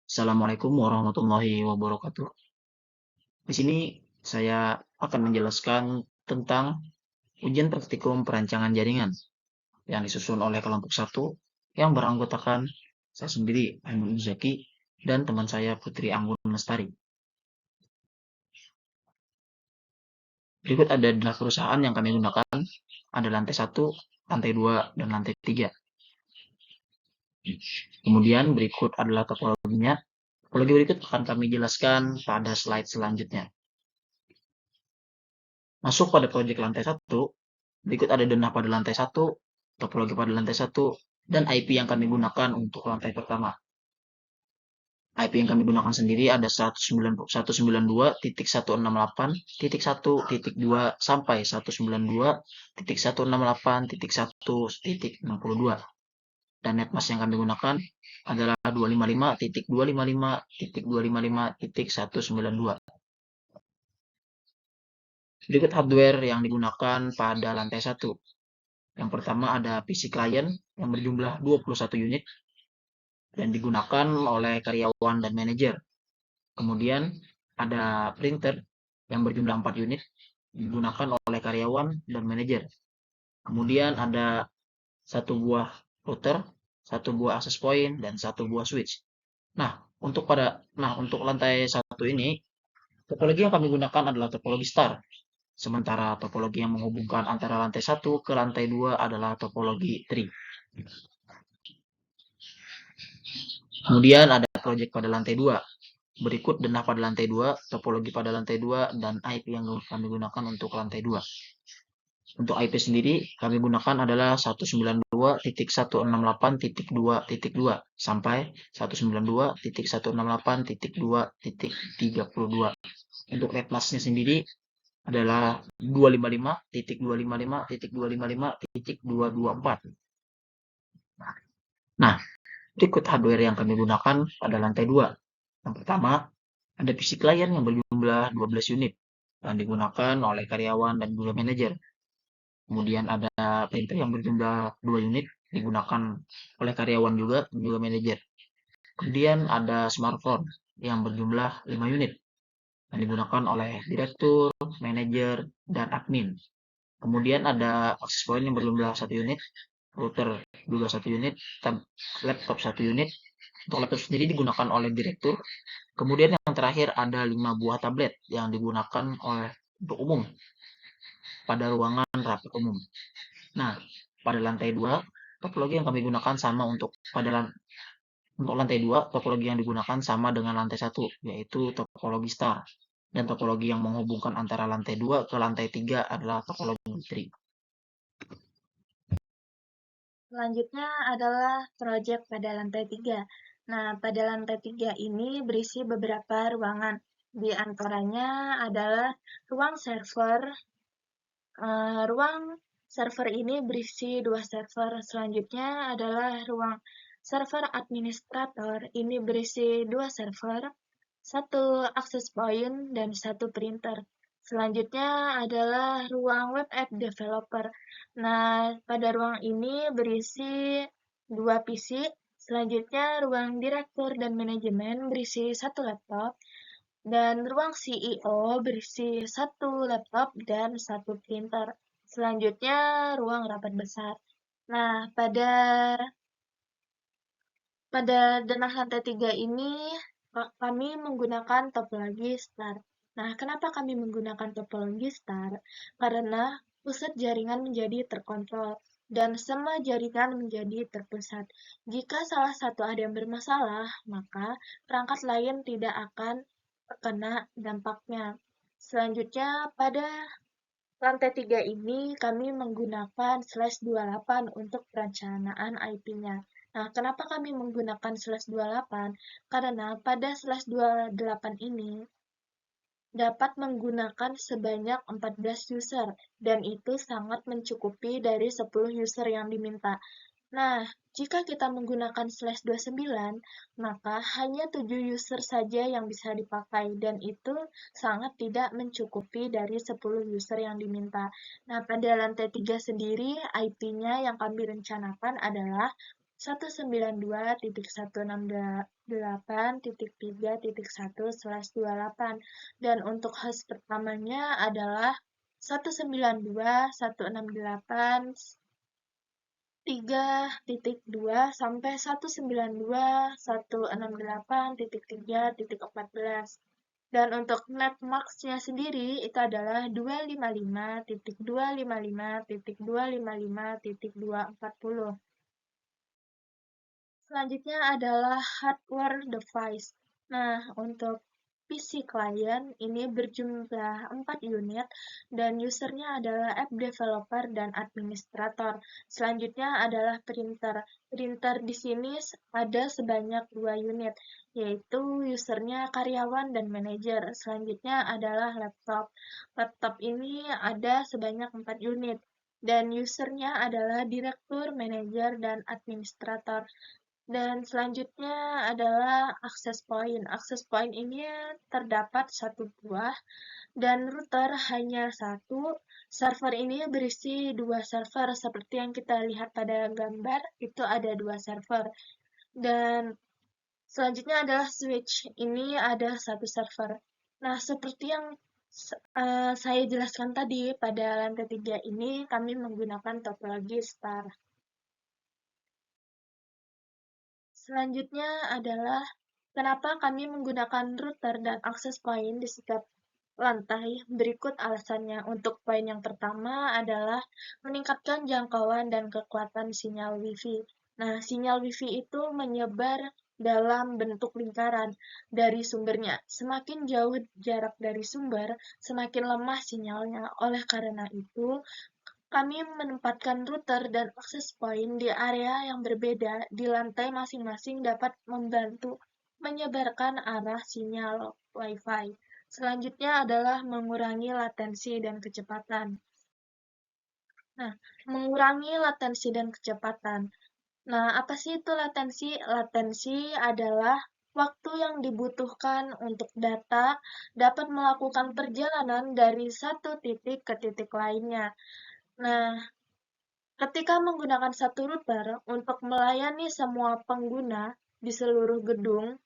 Assalamualaikum warahmatullahi wabarakatuh. Di sini saya akan menjelaskan tentang ujian praktikum perancangan jaringan yang disusun oleh kelompok satu yang beranggotakan saya sendiri, Aiman Muzaki, dan teman saya Putri Anggun Lestari. Berikut ada adalah perusahaan yang kami gunakan, ada lantai 1, lantai 2, dan lantai 3. Kemudian berikut adalah topologinya. Topologi berikut akan kami jelaskan pada slide selanjutnya. Masuk pada proyek lantai 1, berikut ada denah pada lantai 1, topologi pada lantai 1, dan IP yang kami gunakan untuk lantai pertama. IP yang kami gunakan sendiri ada 192.168.1.2 sampai 192.168.1.62. Dan netmask yang kami gunakan adalah 255.255.255.192. Berikut hardware yang digunakan pada lantai 1. Yang pertama ada PC client yang berjumlah 21 unit dan digunakan oleh karyawan dan manajer. Kemudian ada printer yang berjumlah 4 unit digunakan oleh karyawan dan manajer. Kemudian ada satu buah router, satu buah access point, dan satu buah switch. Untuk lantai 1 ini, topologi yang kami gunakan adalah topologi star. Sementara topologi yang menghubungkan antara lantai 1 ke lantai 2 adalah topologi tree. Kemudian ada project pada lantai 2. Berikut denah pada lantai 2, topologi pada lantai 2, dan IP yang kami gunakan untuk lantai 2. Untuk IP sendiri kami gunakan adalah 192.168.2.2 sampai 192.168.2.32. Untuk netmasknya sendiri adalah 255.255.255.224. Nah, berikut hardware yang kami gunakan pada lantai 2. Yang pertama, ada PC client yang berjumlah 12 unit yang digunakan oleh karyawan dan juga manajer. Kemudian ada printer yang berjumlah 2 unit digunakan oleh karyawan juga dan juga manajer. Kemudian ada smartphone yang berjumlah 5 unit yang digunakan oleh direktur, manajer, dan admin. Kemudian ada access point yang berjumlah 1 unit, router juga 1 unit, laptop 1 unit. Untuk laptop sendiri digunakan oleh direktur. Kemudian yang terakhir ada 5 buah tablet yang digunakan oleh untuk umum pada ruangan rapat umum. Nah, pada lantai 2, topologi yang kami gunakan sama untuk lantai 2, topologi yang digunakan sama dengan lantai 1, yaitu topologi star. Dan topologi yang menghubungkan antara lantai 2 ke lantai 3 adalah topologi tree. Selanjutnya adalah proyek pada lantai 3. Nah, pada lantai 3 ini berisi beberapa ruangan. Di antaranya adalah ruang server. Ruang server ini berisi 2 server. Selanjutnya adalah ruang server administrator. Ini berisi 2 server, 1 access point, dan 1 printer. Selanjutnya adalah ruang web app developer. Nah, pada ruang ini berisi 2 PC. Selanjutnya ruang direktur dan manajemen berisi 1 laptop. Dan ruang CEO berisi 1 laptop dan 1 printer. Selanjutnya ruang rapat besar. Nah, pada denah lantai 3 ini kami menggunakan topologi star. Nah, kenapa kami menggunakan topologi star? Karena pusat jaringan menjadi terkontrol dan semua jaringan menjadi terpusat. Jika salah satu ada yang bermasalah, maka perangkat lain tidak akan terkena dampaknya. Selanjutnya, pada lantai 3 ini kami menggunakan /28 untuk perencanaan IP-nya. Nah, kenapa kami menggunakan /28? Karena pada /28 ini dapat menggunakan sebanyak 14 user, dan itu sangat mencukupi dari 10 user yang diminta. Nah, jika kita menggunakan /29, maka hanya 7 user saja yang bisa dipakai, dan itu sangat tidak mencukupi dari 10 user yang diminta. Nah, pada lantai 3 sendiri, IP-nya yang kami rencanakan adalah 192.168.3.1/28 dan untuk host pertamanya adalah 192.168.3.2 sampai 192.168.3.14. Dan untuk netmarks-nya sendiri itu adalah 255.255.255.240. Selanjutnya adalah hardware device. Nah, untuk PC client ini berjumlah 4 unit dan usernya adalah app developer dan administrator. Selanjutnya adalah printer. Printer di sini ada sebanyak 2 unit, yaitu usernya karyawan dan manajer. Selanjutnya adalah laptop. Laptop ini ada sebanyak 4 unit dan usernya adalah direktur, manajer, dan administrator. Dan selanjutnya adalah access point. Access point ini terdapat satu buah dan router hanya satu. Server ini berisi 2 server seperti yang kita lihat pada gambar, itu ada 2 server. Dan selanjutnya adalah switch. Ini ada 1 server. Nah, seperti yang saya jelaskan tadi, pada lantai 3 ini kami menggunakan topologi star. Selanjutnya adalah kenapa kami menggunakan router dan access point di setiap lantai. Berikut alasannya. Untuk poin yang pertama adalah meningkatkan jangkauan dan kekuatan sinyal Wi-Fi. Nah, sinyal Wi-Fi itu menyebar dalam bentuk lingkaran dari sumbernya. Semakin jauh jarak dari sumber, semakin lemah sinyalnya. Oleh karena itu, kami menempatkan router dan access point di area yang berbeda di lantai masing-masing dapat membantu menyebarkan arah sinyal Wi-Fi. Selanjutnya adalah mengurangi latensi dan kecepatan. Nah, mengurangi latensi dan kecepatan. Nah, apa sih itu latensi? Latensi adalah waktu yang dibutuhkan untuk data dapat melakukan perjalanan dari satu titik ke titik lainnya. Nah, ketika menggunakan satu router untuk melayani semua pengguna di seluruh gedung,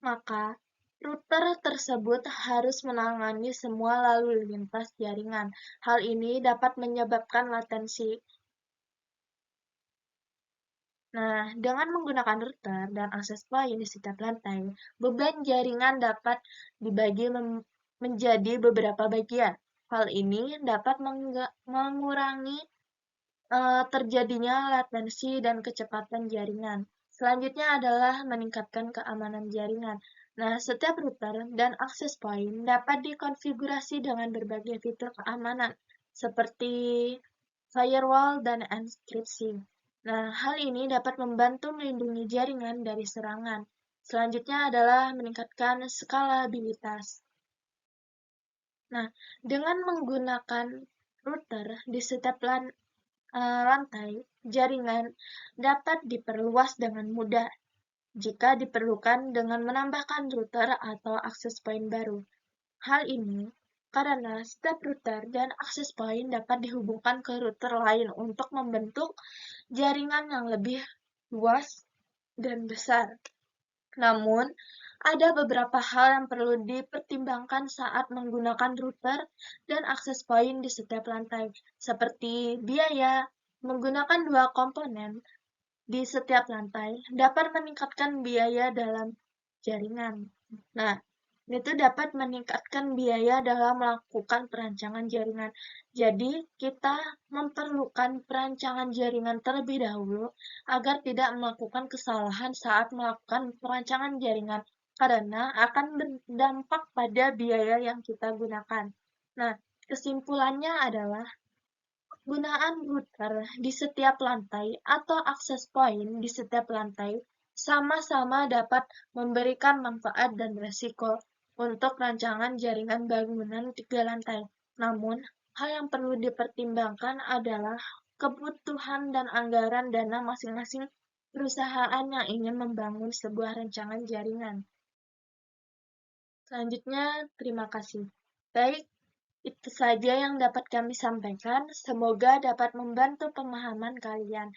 maka router tersebut harus menangani semua lalu lintas jaringan. Hal ini dapat menyebabkan latensi. Nah, dengan menggunakan router dan akses point di setiap lantai, beban jaringan dapat dibagi menjadi beberapa bagian. Hal ini dapat mengurangi terjadinya latensi dan kecepatan jaringan. Selanjutnya adalah meningkatkan keamanan jaringan. Nah, setiap router dan access point dapat dikonfigurasi dengan berbagai fitur keamanan, seperti firewall dan enkripsi. Nah, hal ini dapat membantu melindungi jaringan dari serangan. Selanjutnya adalah meningkatkan skalabilitas. Nah, dengan menggunakan router di setiap lantai, jaringan dapat diperluas dengan mudah jika diperlukan dengan menambahkan router atau akses point baru. Hal ini karena setiap router dan akses point dapat dihubungkan ke router lain untuk membentuk jaringan yang lebih luas dan besar. Namun, ada beberapa hal yang perlu dipertimbangkan saat menggunakan router dan akses point di setiap lantai, seperti biaya. Menggunakan 2 komponen di setiap lantai dapat meningkatkan biaya dalam jaringan. Nah, itu dapat meningkatkan biaya dalam melakukan perancangan jaringan. Jadi, kita memerlukan perancangan jaringan terlebih dahulu agar tidak melakukan kesalahan saat melakukan perancangan jaringan, karena akan berdampak pada biaya yang kita gunakan. Nah, kesimpulannya adalah penggunaan router di setiap lantai atau akses point di setiap lantai sama-sama dapat memberikan manfaat dan resiko untuk rancangan jaringan bangunan 3 lantai. Namun, hal yang perlu dipertimbangkan adalah kebutuhan dan anggaran dana masing-masing perusahaan yang ingin membangun sebuah rancangan jaringan. Selanjutnya, terima kasih. Baik, Itu saja yang dapat kami sampaikan. Semoga dapat membantu pemahaman kalian.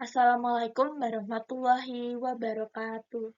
Assalamualaikum warahmatullahi wabarakatuh.